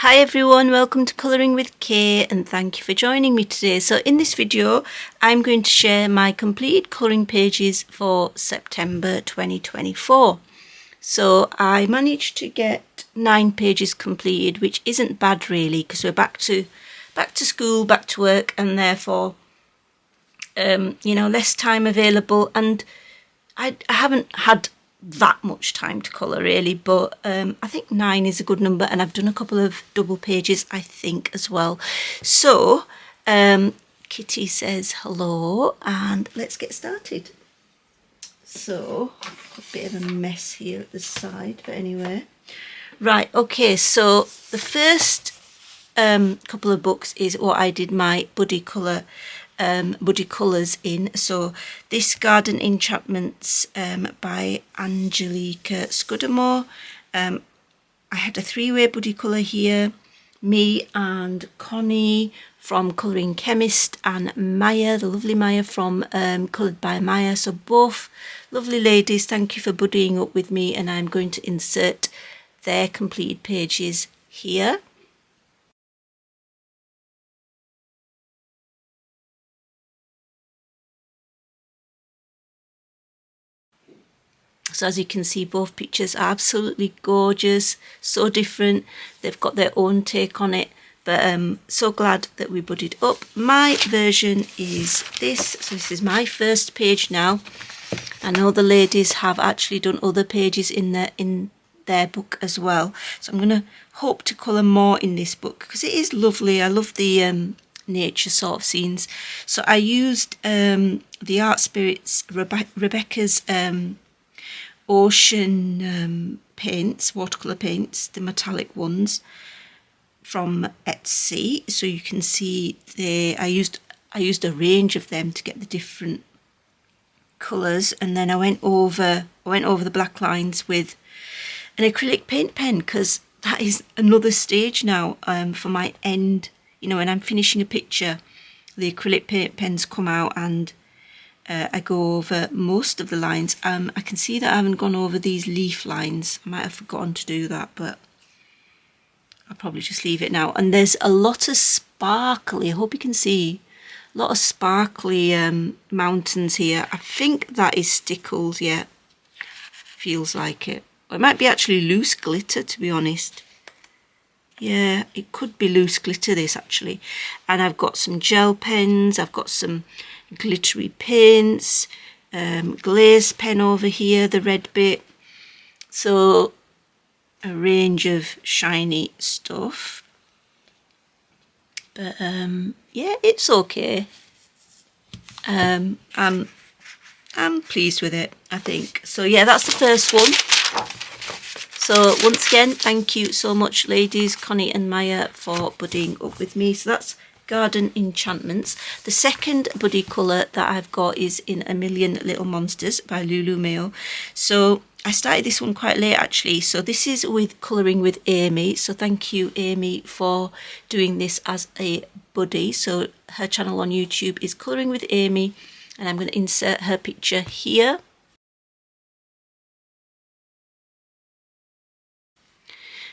Hi everyone, welcome to Colouring with Kay and thank you for joining me today. So in this video I'm going to share my completed colouring pages for September 2024. So I managed to get 9 pages completed, which isn't bad really, because we're back to school, back to work, and therefore less time available, and I haven't had that much time to colour really, but I think 9 is a good number, and I've done a couple of double pages I think as well. So Kitty says hello and let's get started. So a bit of a mess here at the side, but anyway, right, okay, so the first couple of books is what I did my buddy colours in. So this Garden Enchantments by Angelica Scudamore. I had a 3-way buddy colour here, me and Connie from Colouring Chemist, and Maya, the lovely Maya from Coloured by Maya. So both lovely ladies, thank you for buddying up with me, and I'm going to insert their completed pages here. So as you can see, both pictures are absolutely gorgeous, so different. They've got their own take on it, but so glad that we buddied up. My version is this. So this is my first page now. I know the ladies have actually done other pages in their book as well. So I'm going to hope to colour more in this book because it is lovely. I love the nature sort of scenes. So I used the Art Spirits Rebecca's ocean paints, watercolour paints, the metallic ones from Etsy. So you can see I used a range of them to get the different colours, and then I went over the black lines with an acrylic paint pen, because that is another stage now for my end. You know, when I'm finishing a picture, the acrylic paint pens come out and I go over most of the lines. I can see that I haven't gone over these leaf lines. I might have forgotten to do that, but I'll probably just leave it now. And there's a lot of sparkly, I hope you can see, a lot of sparkly mountains here. I think that is Stickles, yeah, feels like it. Or it might be actually loose glitter, to be honest. Yeah, it could be loose glitter, this actually. And I've got some gel pens, I've got some glittery paints, glaze pen over here, the red bit. So a range of shiny stuff. But yeah, it's okay. I'm pleased with it, I think. So yeah, that's the first one. So once again, thank you so much, ladies, Connie and Maya, for buddying up with me. So that's Garden Enchantments. The second buddy colour that I've got is in A Million Little Monsters by Lulu Mayo. So I started this one quite late actually. So this is with Colouring with Amy. So thank you, Amy, for doing this as a buddy. So her channel on YouTube is Colouring with Amy, and I'm going to insert her picture here.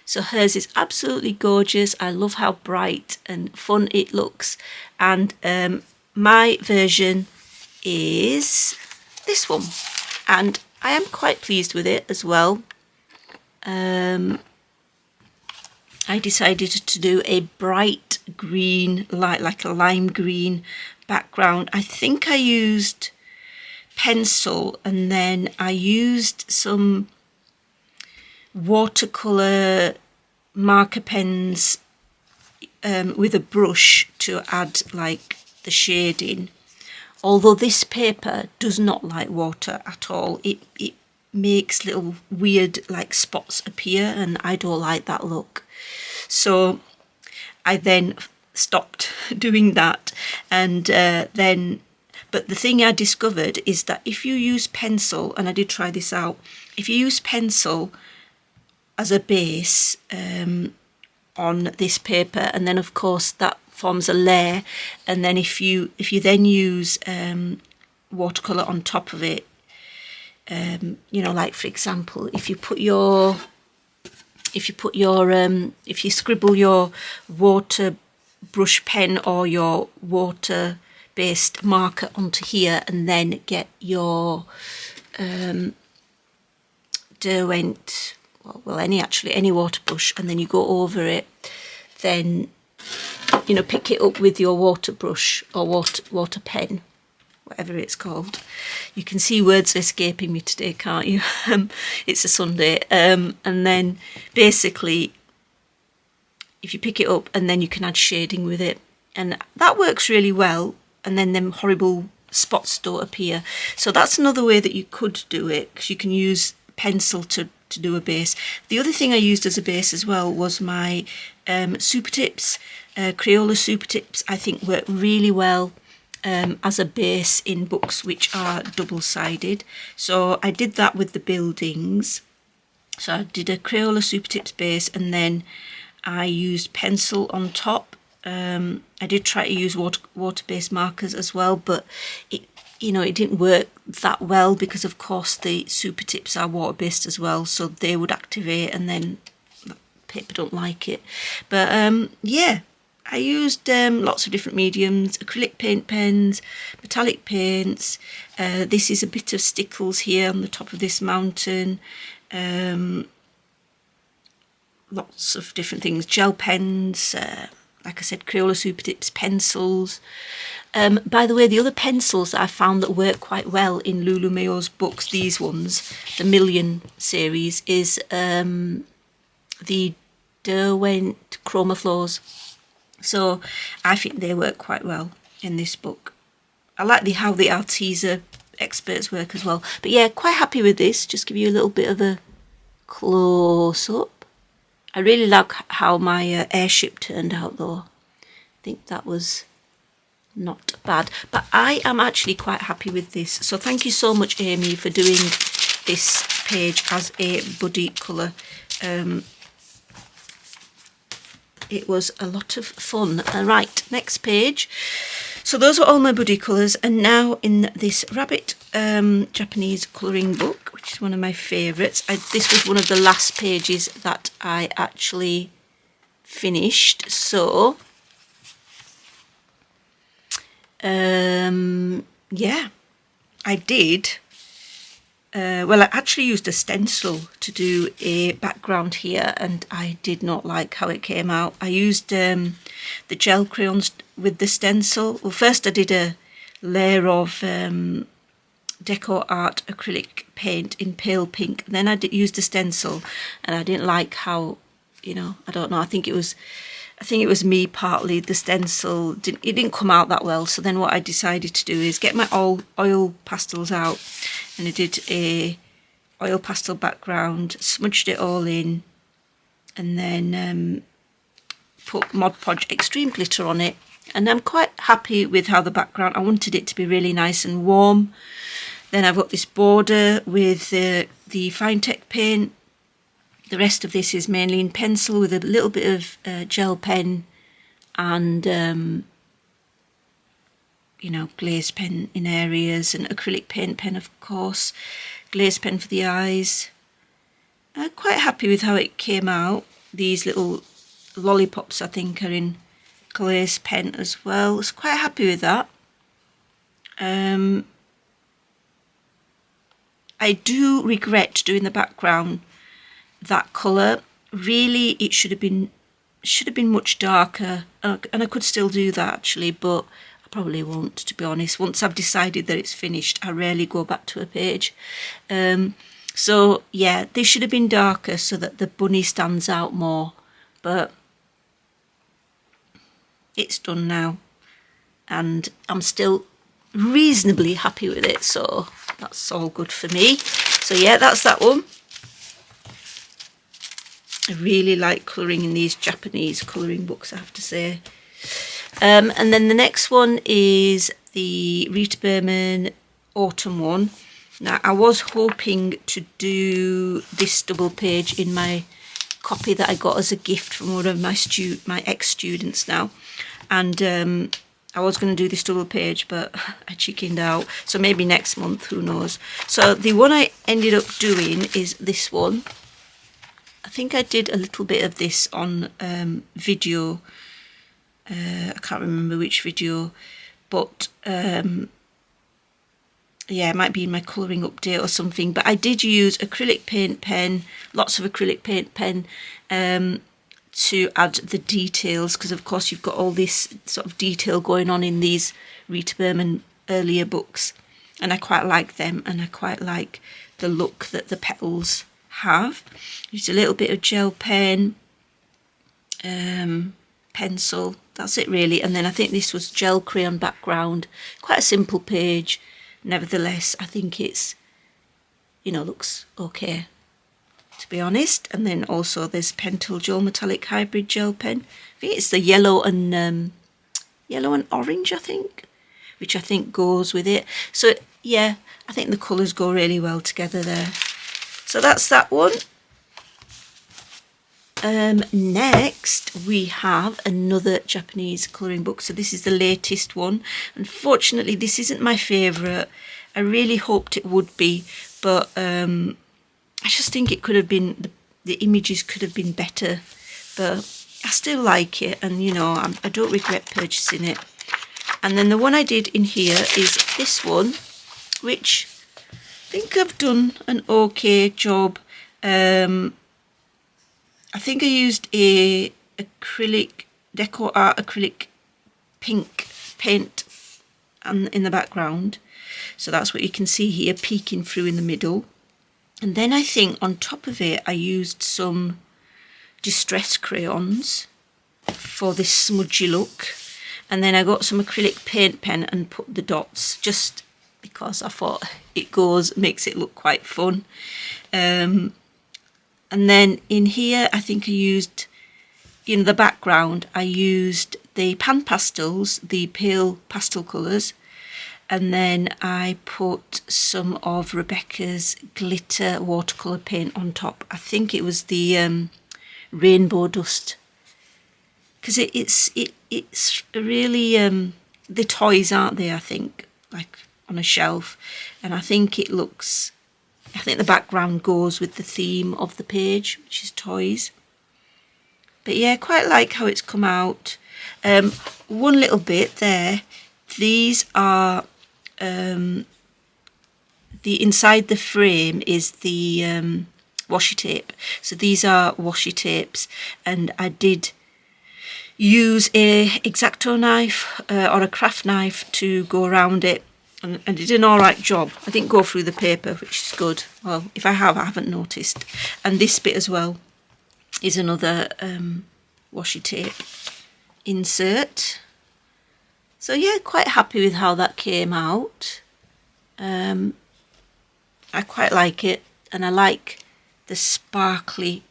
So hers is absolutely gorgeous. I love how bright and fun it looks. And my version is this one. And I am quite pleased with it as well. I decided to do a bright green, like a lime green background. I think I used pencil, and then I used some watercolour marker pens with a brush to add like the shading. Although this paper does not like water at all, it makes little weird like spots appear, and I don't like that look. So I then stopped doing that, and but the thing I discovered is that if you use pencil, and I did try this out, if you use pencil as a base on this paper, and then of course that forms a layer, and then if you then use watercolor on top of it, you know, like for example, if you put your if you put your if you scribble your water brush pen or your water based marker onto here, and then get your Derwent, well, any water brush, and then you go over it, then you know, pick it up with your water brush or water pen, whatever it's called. You can see words escaping me today, can't you? It's a Sunday. And then basically, if you pick it up, and then you can add shading with it, and that works really well, and then them horrible spots don't appear. So that's another way that you could do it, because you can use pencil to do a base. The other thing I used as a base as well was my Super Tips, Crayola Super Tips. I think work really well as a base in books which are double-sided. So I did that with the buildings. So I did a Crayola Super Tips base, and then I used pencil on top. I did try to use water-based markers as well, but it didn't work that well, because of course the Super Tips are water-based as well, so they would activate, and then paper don't like it. But yeah, I used lots of different mediums, acrylic paint pens, metallic paints. This is a bit of Stickles here on the top of this mountain. Lots of different things, gel pens, like I said, Crayola Super Tips, pencils. By the way, the other pencils that I found that work quite well in Lulu Mayo's books, these ones, the Million series, is the Derwent Chroma Flows. So I think they work quite well in this book. I like how the Arteza experts work as well. But yeah, quite happy with this. Just give you a little bit of a close-up. I really like how my airship turned out though. I think that was not bad. But I am actually quite happy with this. So thank you so much, Amy, for doing this page as a buddy colour. It was a lot of fun. Right, next page. So those were all my buddy colours, and now in this rabbit Japanese colouring book, which is one of my favourites. This was one of the last pages that I actually finished. So yeah, I did. Well, I actually used a stencil to do a background here, and I did not like how it came out. I used the gel crayons with the stencil. Well, first I did a layer of Deco Art acrylic paint in pale pink. Then I used a stencil, and I didn't like how, I don't know. I think it was me partly. The stencil didn't come out that well. So then what I decided to do is get my oil pastels out, and I did a oil pastel background, smudged it all in, and then put Mod Podge Extreme Glitter on it. And I'm quite happy with how the background, I wanted it to be really nice and warm. Then I've got this border with the Finetec paint. The rest of this is mainly in pencil with a little bit of gel pen and, glazed pen in areas, and acrylic paint pen, of course, glazed pen for the eyes. I'm quite happy with how it came out. These little lollipops, I think, are in glazed pen as well. I was quite happy with that. I do regret doing the background that colour. Really, it should have been much darker, and I could still do that actually, but I probably won't, to be honest. Once I've decided that it's finished, I rarely go back to a page. So yeah, they should have been darker so that the bunny stands out more, but it's done now, and I'm still reasonably happy with it, so that's all good for me. So yeah, that's that one. I really like colouring in these Japanese colouring books, I have to say. And then the next one is the Rita Berman Autumn one. Now, I was hoping to do this double page in my copy that I got as a gift from one of my ex-students now. And I was going to do this double page, but I chickened out. So maybe next month, who knows. So the one I ended up doing is this one. I think I did a little bit of this on video. I can't remember which video, but yeah, it might be in my colouring update or something. But I did use acrylic paint pen, lots of acrylic paint pen, to add the details, because of course you've got all this sort of detail going on in these Rita Berman earlier books, and I quite like them, and I quite like the look that the petals have. Used a little bit of gel pen, pencil, that's it really, and then I think this was gel crayon background. Quite a simple page, nevertheless I think it's, you know, looks okay, to be honest. And then also there's Pentel Dual Metallic Hybrid Gel Pen. I think it's the yellow and orange, I think, which I think goes with it. So yeah, I think the colours go really well together there. So that's that one. Next we have another Japanese colouring book. So this is the latest one. Unfortunately this isn't my favourite. I really hoped it would be, but I just think it could have been, the images could have been better, but I still like it, and you know, I don't regret purchasing it. And then the one I did in here is this one, which I think I've done an okay job. I think I used a acrylic, Deco Art acrylic pink paint in the background. So that's what you can see here, peeking through in the middle. And then I think on top of it, I used some distress crayons for this smudgy look. And then I got some acrylic paint pen and put the dots, just because I thought it makes it look quite fun. And then in here, I think I used, in the background, I used the pan pastels, the pale pastel colours. And then I put some of Rebecca's glitter watercolour paint on top. I think it was the Rainbow Dust, because it's really the toys, aren't they? I think, like on a shelf, and I think it looks. I think the background goes with the theme of the page, which is toys. But yeah, quite like how it's come out. One little bit there. These are. The inside the frame is the washi tape. So these are washi tapes, and I did use a X-Acto knife or a craft knife to go around it, and I did an alright job. I didn't go through the paper, which is good. Well, if I have, I haven't noticed. And this bit as well is another washi tape insert. So yeah, quite happy with how that came out. I quite like it, and I like the sparkly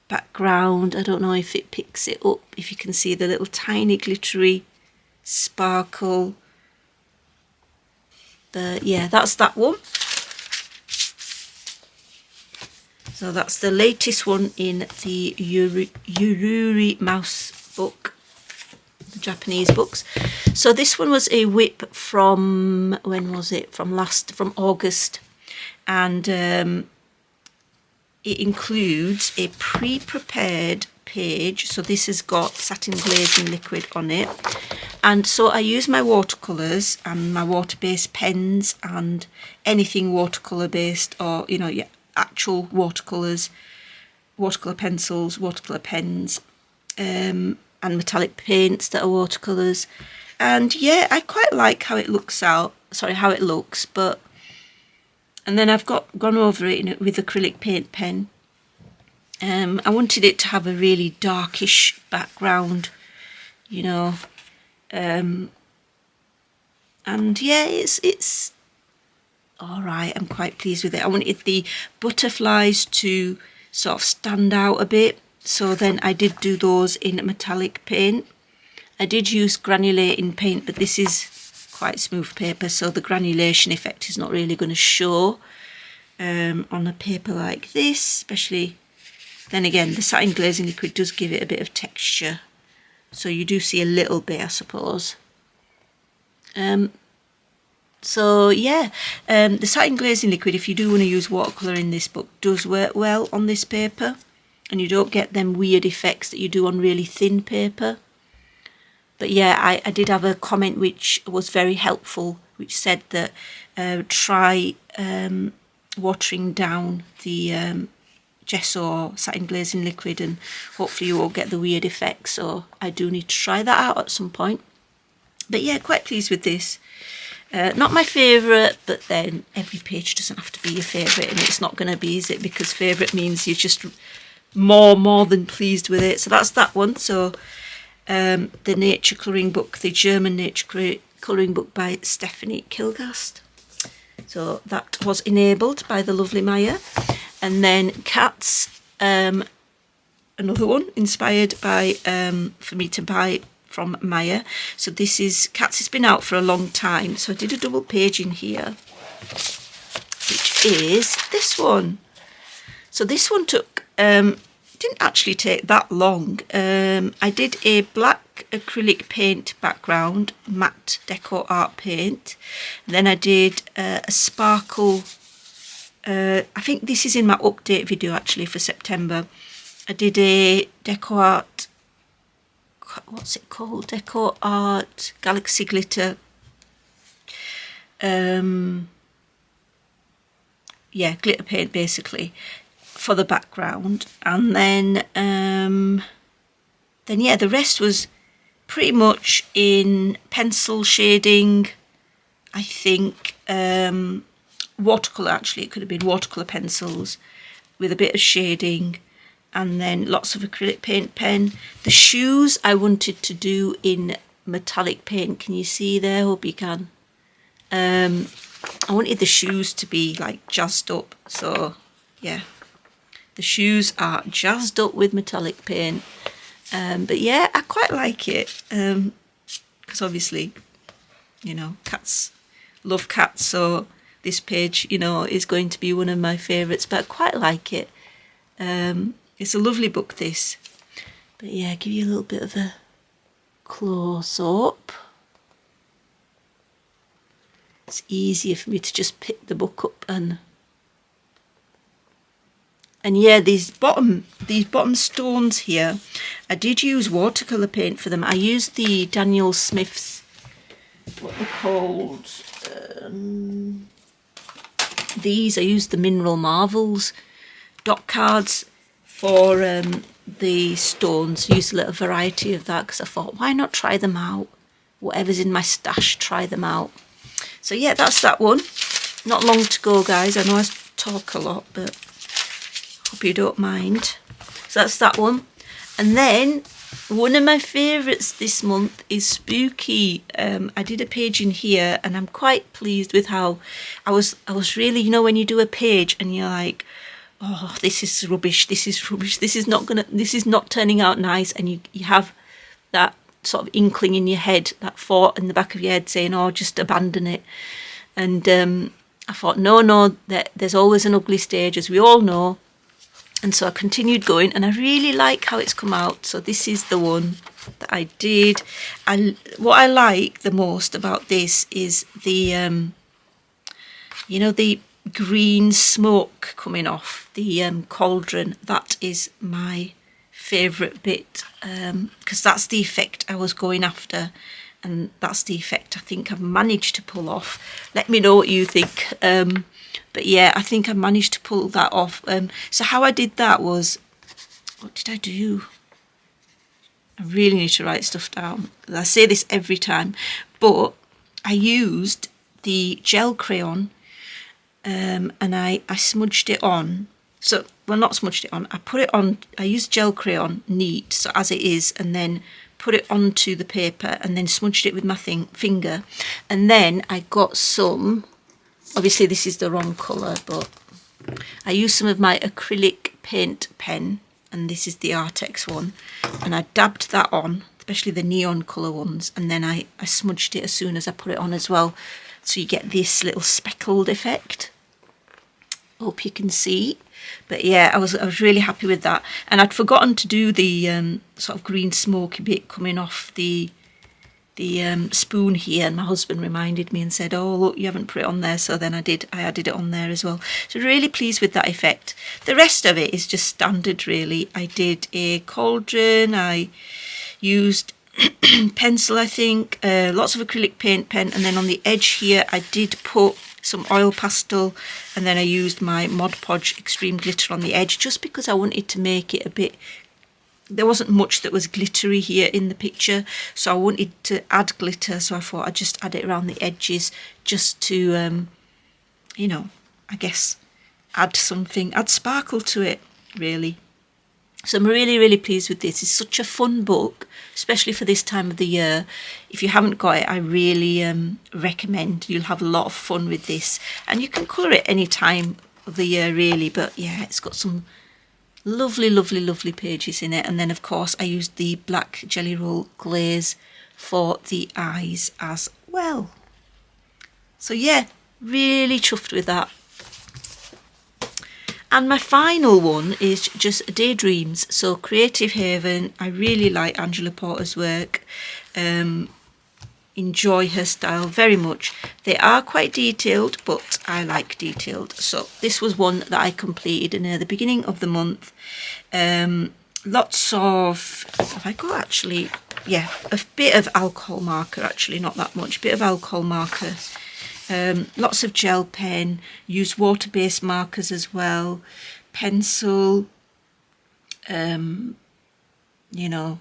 background. I don't know if it picks it up, if you can see the little tiny glittery sparkle. But yeah, that's that one. So that's the latest one in the Yururi Mouse book, the Japanese books. So this one was a whip from, when was it? From August, and it includes a pre-prepared page. So this has got satin glazing liquid on it, and so I use my watercolours and my water-based pens and anything watercolour based, or you know, actual watercolours, watercolour pencils, watercolour pens, and metallic paints that are watercolours. And yeah, I quite like how it looks how it looks, but, and then I've gone over it with acrylic paint pen. I wanted it to have a really darkish background, you know, and yeah, it's all right. I'm quite pleased with it. I wanted the butterflies to sort of stand out a bit, so then I did do those in metallic paint. I did use granulating paint, but this is quite smooth paper, so the granulation effect is not really going to show on a paper like this, especially. Then again, the satin glazing liquid does give it a bit of texture, so you do see a little bit, I suppose. So yeah, the satin glazing liquid, if you do want to use watercolour in this book, does work well on this paper. and you don't get them weird effects that you do on really thin paper. But yeah, I did have a comment which was very helpful, which said that try watering down the gesso or satin glazing liquid, and hopefully you won't get the weird effects. So I do need to try that out at some point. But yeah, quite pleased with this. Not my favourite, but then every page doesn't have to be your favourite, and it's not going to be, is it? Because favourite means you're just more than pleased with it. So that's that one. So the nature colouring book, the German nature colouring book by Stephanie Kilgast. So that was enabled by the lovely Maya. And then Cats, another one inspired by for me to buy from Maya. So this is Cats. It's been out for a long time, so I did a double page in here, which is this one. So this one took didn't actually take that long. I did a black acrylic paint background, matte deco art paint. Then I did a sparkle. I think this is in my update video actually for September. I did a deco art, what's it called? Deco art galaxy glitter. Yeah, glitter paint basically for the background. And then yeah, the rest was pretty much in pencil shading, I think. Watercolour, actually, it could have been watercolour pencils with a bit of shading, and then lots of acrylic paint pen. The shoes I wanted to do in metallic paint. Can you see there? Hope you can. I wanted the shoes to be like jazzed up, so yeah, the shoes are jazzed up with metallic paint. But yeah, I quite like it, because obviously, you know, cats, love cats, so this page, you know, is going to be one of my favourites, but I quite like it. It's a lovely book, this. But yeah, give you a little bit of a close-up. It's easier for me to just pick the book up and yeah, these bottom stones here, I did use watercolour paint for them. I used the Daniel Smith's, what they're called, these, I used the Mineral Marvels dot cards for the stones. Used a little variety of that because I thought, why not try them out? Whatever's in my stash, try them out. So yeah, that's that one. Not long to go, guys. I know I talk a lot, but hope you don't mind. So that's that one. And then one of my favourites this month is Spooky. I did a page in here, and I'm quite pleased with how I was really, you know, when you do a page and you're like, oh, this is rubbish, this is rubbish, this is not turning out nice, and you have that sort of inkling in your head, that thought in the back of your head saying, oh, just abandon it. And I thought, no, there's always an ugly stage, as we all know. And so I continued going, and I really like how it's come out. So this is the one that I did. What I like the most about this is the, you know, the green smoke coming off the cauldron. That is my favourite bit, because that's the effect I was going after, and that's the effect I think I've managed to pull off. Let me know what you think. But yeah, I think I managed to pull that off. So how I did that was, what did I do? I really need to write stuff down. I say this every time, but I used the gel crayon, and I smudged it on. So, well, not smudged it on. I put it on. I used gel crayon neat, so as it is, and then put it onto the paper, and then smudged it with my finger, and then I got some. Obviously this is the wrong colour, but I used some of my acrylic paint pen, and this is the Artex one, and I dabbed that on, especially the neon colour ones, and then I smudged it as soon as I put it on as well, so you get this little speckled effect. Hope you can see. But yeah, I was really happy with that, and I'd forgotten to do the sort of green smoky bit coming off the spoon here, and my husband reminded me and said, oh look, you haven't put it on there. So then I added it on there as well. So really pleased with that effect. The rest of it is just standard really. I did a cauldron, I used pencil, I think, lots of acrylic paint pen, and then on the edge here I did put some oil pastel, and then I used my Mod Podge Extreme Glitter on the edge just because I wanted to make it a bit, there wasn't much that was glittery here in the picture, so I wanted to add glitter, so I thought I'd just add it around the edges just to, you know, I guess add sparkle to it, really. So I'm really pleased with this. It's such a fun book, especially for this time of the year. If you haven't got it, I really recommend. You'll have a lot of fun with this, and you can colour it any time of the year really, but yeah, it's got some lovely pages in it. And then of course I used the black Jelly Roll glaze for the eyes as well. So yeah, really chuffed with that. And my final one is just Daydreams. So Creative Haven, I really like Angela Porter's work. Enjoy her style very much. They are quite detailed, but I like detailed. So this was one that I completed near the beginning of the month. Lots of, have I got actually, yeah, a bit of alcohol marker actually, not that much, bit of alcohol marker. Lots of gel pen, used water-based markers as well, pencil, you know,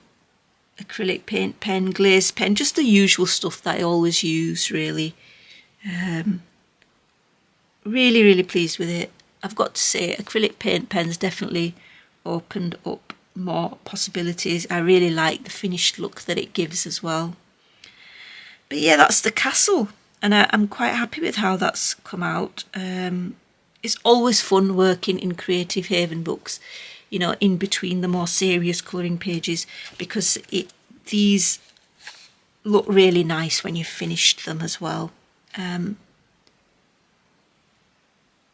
acrylic paint pen, glaze pen, just the usual stuff that I always use really. Really pleased with it. I've got to say, acrylic paint pens definitely opened up more possibilities. I really like the finished look that it gives as well. But yeah, that's the castle, and I'm quite happy with how that's come out. It's always fun working in Creative Haven books, you know, in between the more serious colouring pages, because these look really nice when you've finished them as well.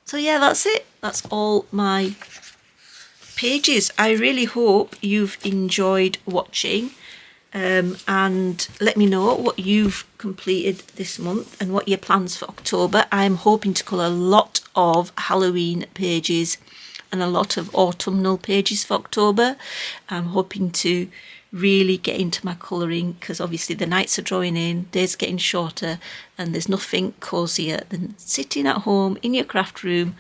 So yeah, that's it. That's all my pages. I really hope you've enjoyed watching, and let me know what you've completed this month and what your plans for October. I'm hoping to colour a lot of Halloween pages and a lot of autumnal pages for October. I'm hoping to really get into my colouring, because obviously the nights are drawing in, days getting shorter, and there's nothing cosier than sitting at home in your craft room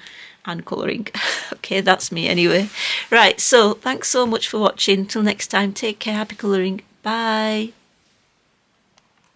and colouring. Okay, that's me anyway. Right, so thanks so much for watching. Till next time, take care, happy colouring, bye.